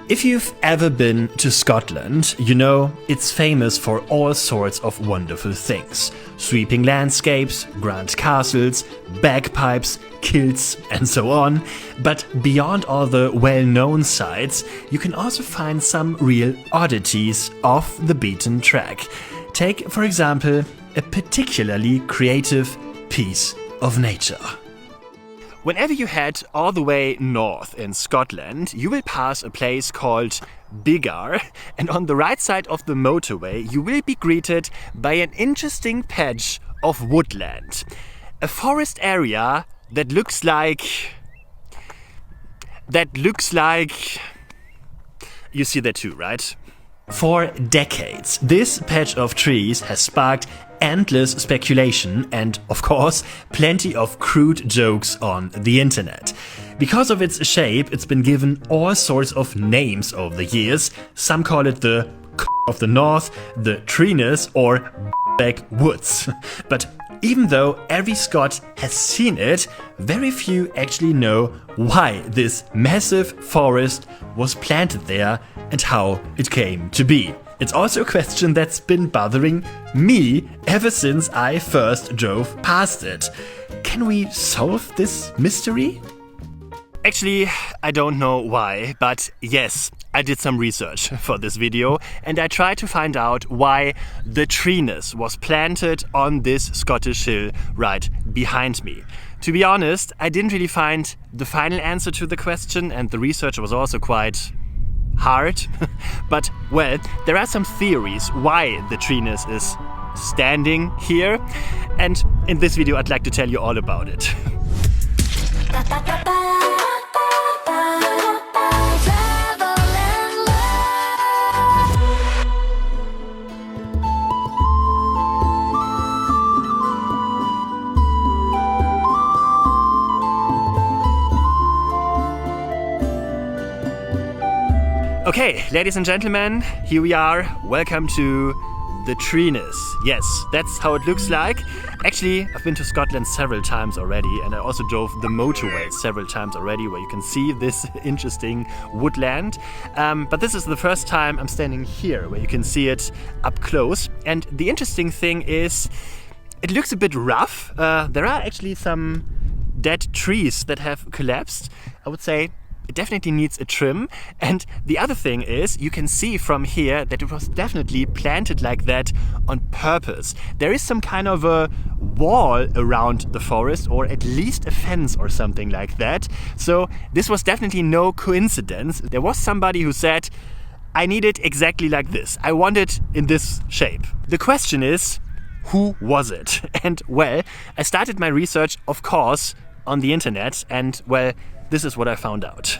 If you've ever been to Scotland, you know it's famous for all sorts of wonderful things. Sweeping landscapes, grand castles, bagpipes, kilts and so on. But beyond all the well-known sights, you can also find some real oddities off the beaten track. Take, for example, a particularly creative piece of nature. Whenever you head all the way north in Scotland, you will pass a place called Biggar, and on the right side of the motorway you will be greeted by an interesting patch of woodland. A forest area that looks like... You see that too, right? For decades, this patch of trees has sparked endless speculation and, of course, plenty of crude jokes on the internet. Because of its shape, it's been given all sorts of names over the years. Some call it the of the north, the treeness, or backwoods. But even though every Scot has seen it, very few actually know why this massive forest was planted there and how it came to be. It's also a question that's been bothering me ever since I first drove past it. Can we solve this mystery? Actually, I don't know why, but yes, I did some research for this video and I tried to find out why the treeness was planted on this Scottish hill right behind me. To be honest, I didn't really find the final answer to the question and the research was also quite hard. But, well, there are some theories why the treeness is standing here, and in this video I'd like to tell you all about it. Okay, ladies and gentlemen, here we are. Welcome to the treeness. Yes, that's how it looks like. Actually, I've been to Scotland several times already, and I also drove the motorway several times already, where you can see this interesting woodland. But this is the first time I'm standing here, where you can see it up close. And the interesting thing is, it looks a bit rough. There are actually some dead trees that have collapsed. I would say it definitely needs a trim. And the other thing is, you can see from here that it was definitely planted like that on purpose. There is some kind of a wall around the forest, or at least a fence or something like that. So this was definitely no coincidence. There was somebody who said, I need it exactly like this. I want it in this shape. The question is, who was it? And well, I started my research, of course, on the internet, and well, this is what I found out.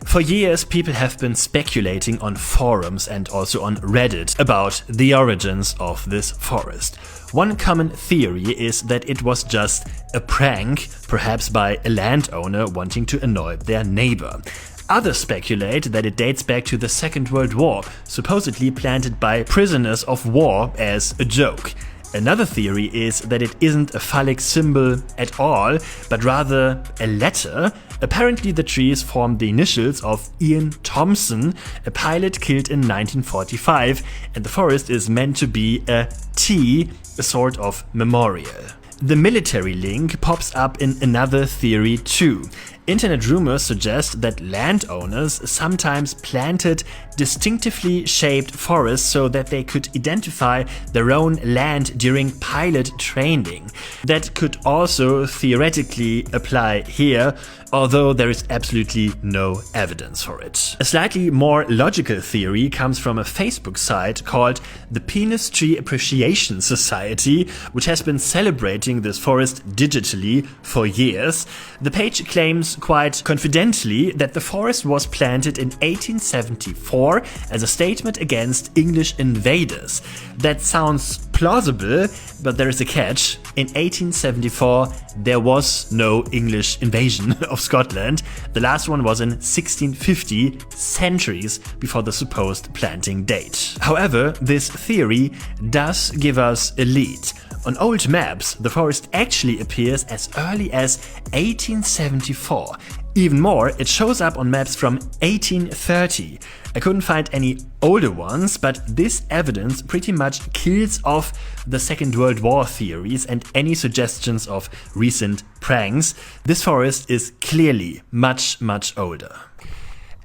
For years, people have been speculating on forums and also on Reddit about the origins of this forest. One common theory is that it was just a prank, perhaps by a landowner wanting to annoy their neighbor. Others speculate that it dates back to the Second World War, supposedly planted by prisoners of war as a joke. Another theory is that it isn't a phallic symbol at all, but rather a letter. Apparently the trees form the initials of Ian Thompson, a pilot killed in 1945, and the forest is meant to be a T, a sort of memorial. The military link pops up in another theory too. Internet rumors suggest that landowners sometimes planted distinctively shaped forests so that they could identify their own land during pilot training. That could also theoretically apply here, although there is absolutely no evidence for it. A slightly more logical theory comes from a Facebook site called the Penis Tree Appreciation Society, which has been celebrating this forest digitally for years. The page claims quite confidently that the forest was planted in 1874 as a statement against English invaders. That sounds plausible, but there is a catch. In 1874, there was no English invasion of Scotland. The last one was in 1650, centuries before the supposed planting date. However, this theory does give us a lead. On old maps, the forest actually appears as early as 1874. Even more, it shows up on maps from 1830. I couldn't find any older ones, but this evidence pretty much kills off the Second World War theories and any suggestions of recent pranks. This forest is clearly much, much older.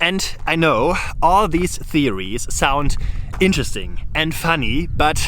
And I know all these theories sound interesting and funny, but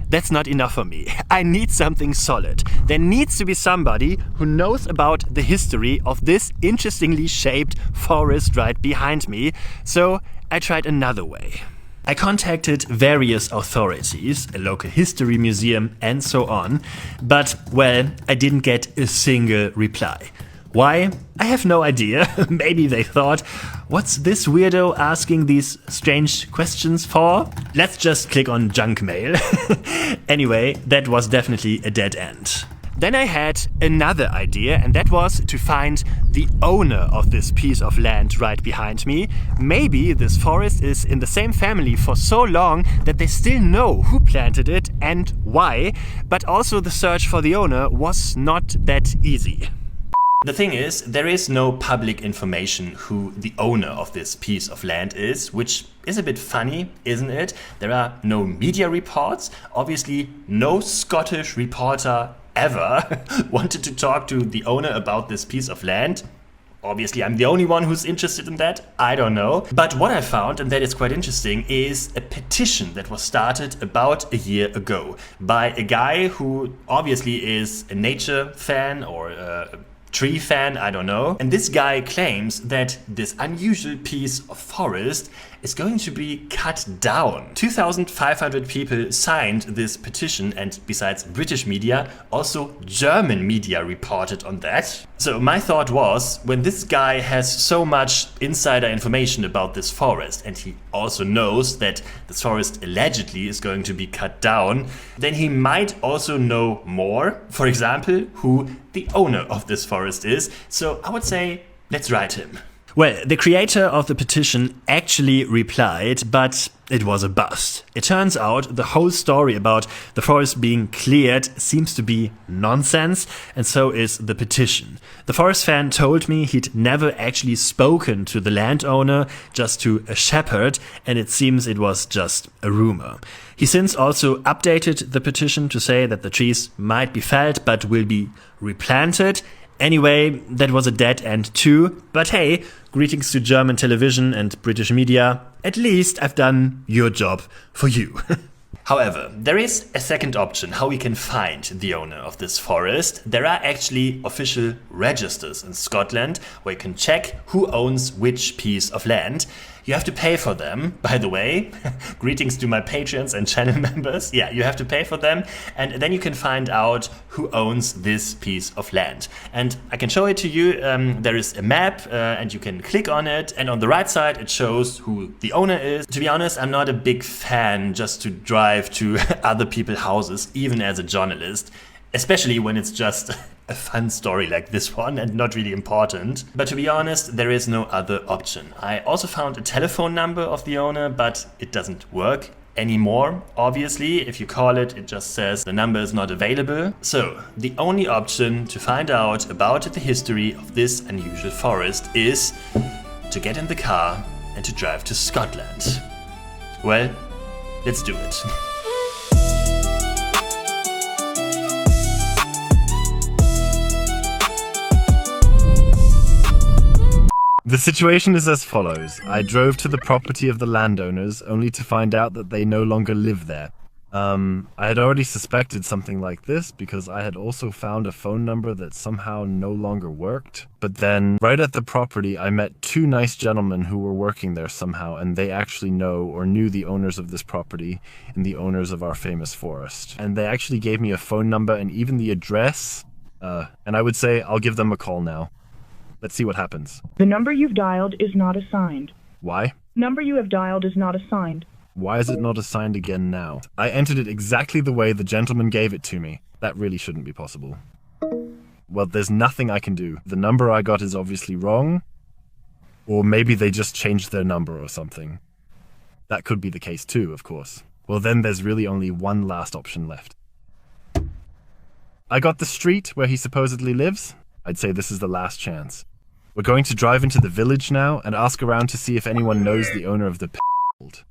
that's not enough for me. I need something solid. There needs to be somebody who knows about the history of this interestingly shaped forest right behind me. So I tried another way. I contacted various authorities, a local history museum and so on, but, well, I didn't get a single reply. Why? I have no idea. Maybe they thought, what's this weirdo asking these strange questions for? Let's just click on junk mail. Anyway, that was definitely a dead end. Then I had another idea, and that was to find the owner of this piece of land right behind me. Maybe this forest is in the same family for so long that they still know who planted it and why, but also the search for the owner was not that easy. The thing is, there is no public information who the owner of this piece of land is, which is a bit funny, isn't it? There are no media reports. Obviously, no Scottish reporter ever wanted to talk to the owner about this piece of land. Obviously, I'm the only one who's interested in that. I don't know. But what I found, and that is quite interesting, is a petition that was started about a year ago by a guy who obviously is a nature fan or a tree fan, I don't know. And this guy claims that this unusual piece of forest is going to be cut down. 2,500 people signed this petition, and besides British media, also German media reported on that. So my thought was, when this guy has so much insider information about this forest, and he also knows that this forest allegedly is going to be cut down, then he might also know more, for example, who the owner of this forest is. So I would say, let's write him. Well, the creator of the petition actually replied, but it was a bust. It turns out the whole story about the forest being cleared seems to be nonsense, and so is the petition. The forest fan told me he'd never actually spoken to the landowner, just to a shepherd, and it seems it was just a rumor. He since also updated the petition to say that the trees might be felled but will be replanted. Anyway, that was a dead end too, but hey, greetings to German television and British media. At least I've done your job for you. However, there is a second option how we can find the owner of this forest. There are actually official registers in Scotland where you can check who owns which piece of land. You have to pay for them, by the way. Greetings to my patrons and channel members. Yeah, you have to pay for them, and then you can find out who owns this piece of land. And I can show it to you. There is a map, and you can click on it, and on the right side it shows who the owner is. To be honest, I'm not a big fan just to drive to other people's houses, even as a journalist. Especially when it's just a fun story like this one and not really important. But to be honest, there is no other option. I also found a telephone number of the owner, but it doesn't work anymore. Obviously, if you call it, it just says the number is not available. So the only option to find out about the history of this unusual forest is to get in the car and to drive to Scotland. Well, let's do it. The situation is as follows. I drove to the property of the landowners only to find out that they no longer live there. I had already suspected something like this because I had also found a phone number that somehow no longer worked. But then, right at the property, I met two nice gentlemen who were working there somehow, and they actually know or knew the owners of this property and the owners of our famous forest. And they actually gave me a phone number and even the address, and I would say I'll give them a call now. Let's see what happens. The number you've dialed is not assigned. Why? Number you have dialed is not assigned. Why is it not assigned again now? I entered it exactly the way the gentleman gave it to me. That really shouldn't be possible. Well, there's nothing I can do. The number I got is obviously wrong. Or maybe they just changed their number or something. That could be the case too, of course. Well, then there's really only one last option left. I got the street where he supposedly lives. I'd say this is the last chance. We're going to drive into the village now and ask around to see if anyone knows the owner of the field.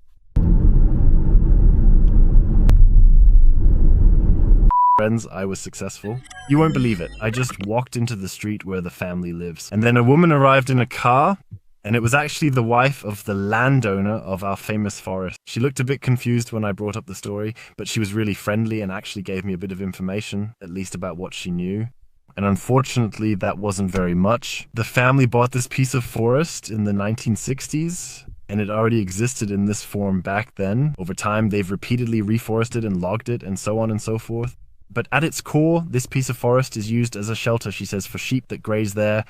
Friends, I was successful. You won't believe it. I just walked into the street where the family lives. And then a woman arrived in a car, and it was actually the wife of the landowner of our famous forest. She looked a bit confused when I brought up the story, but she was really friendly and actually gave me a bit of information, at least about what she knew. And unfortunately, that wasn't very much. The family bought this piece of forest in the 1960s, and it already existed in this form back then. Over time, they've repeatedly reforested and logged it, and so on and so forth. But at its core, this piece of forest is used as a shelter, she says, for sheep that graze there,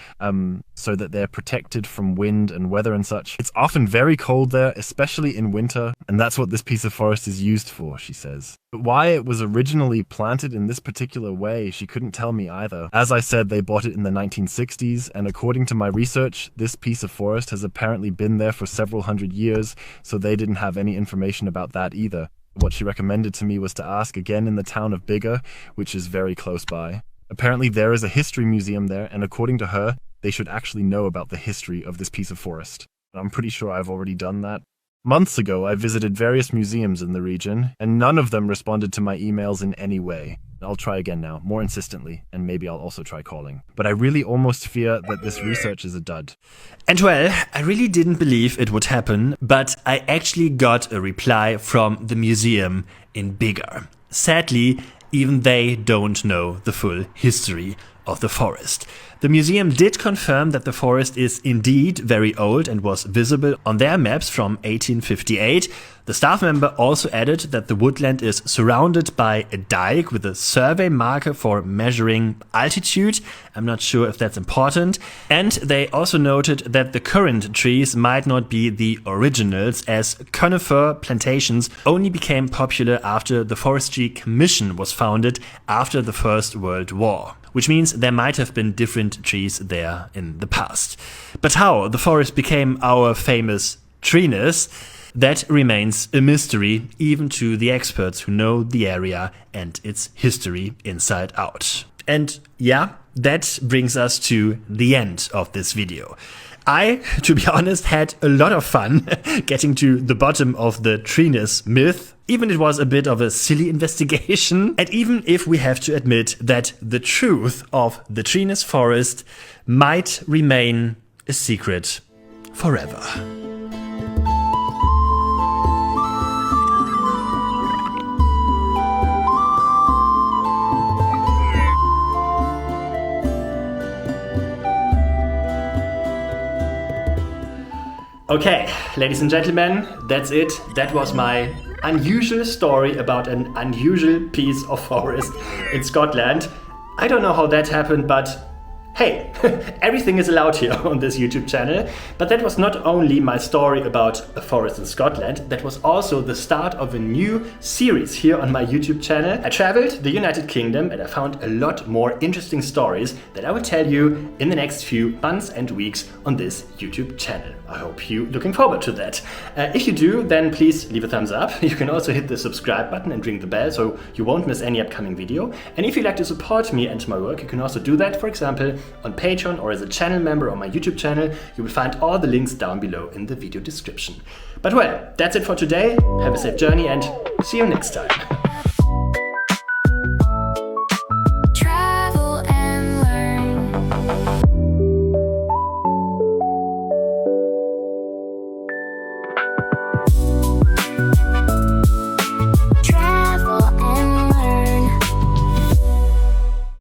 so that they're protected from wind and weather and such. It's often very cold there, especially in winter, and that's what this piece of forest is used for, she says. But why it was originally planted in this particular way, she couldn't tell me either. As I said, they bought it in the 1960s, and according to my research, this piece of forest has apparently been there for several hundred years, so they didn't have any information about that either. What she recommended to me was to ask again in the town of Bigger, which is very close by. Apparently there is a history museum there, and according to her, they should actually know about the history of this piece of forest. I'm pretty sure I've already done that. Months ago, I visited various museums in the region, and none of them responded to my emails in any way. I'll try again now, more insistently, and maybe I'll also try calling. But I really almost fear that this research is a dud. And well, I really didn't believe it would happen, but I actually got a reply from the museum in Bigger. Sadly, even they don't know the full history of the forest. The museum did confirm that the forest is indeed very old and was visible on their maps from 1858. The staff member also added that the woodland is surrounded by a dike with a survey marker for measuring altitude. I'm not sure if that's important. And they also noted that the current trees might not be the originals, as conifer plantations only became popular after the Forestry Commission was founded after the First World War. Which means there might have been different trees there in the past. But how the forest became our famous treeness, that remains a mystery even to the experts who know the area and its history inside out. And yeah, that brings us to the end of this video. I, to be honest, had a lot of fun getting to the bottom of the treeness myth. Even it was a bit of a silly investigation. And even if we have to admit that the truth of the treeness forest might remain a secret forever. Okay, ladies and gentlemen, that's it. That was my unusual story about an unusual piece of forest in Scotland. I don't know how that happened, but hey, everything is allowed here on this YouTube channel. But that was not only my story about a forest in Scotland, that was also the start of a new series here on my YouTube channel. I traveled the United Kingdom and I found a lot more interesting stories that I will tell you in the next few months and weeks on this YouTube channel. I hope you're looking forward to that. If you do, then please leave a thumbs up. You can also hit the subscribe button and ring the bell so you won't miss any upcoming video. And if you'd like to support me and my work, you can also do that, for example, on Patreon or as a channel member on my YouTube channel. You will find all the links down below in the video description. But well, that's it for today. Have a safe journey and see you next time.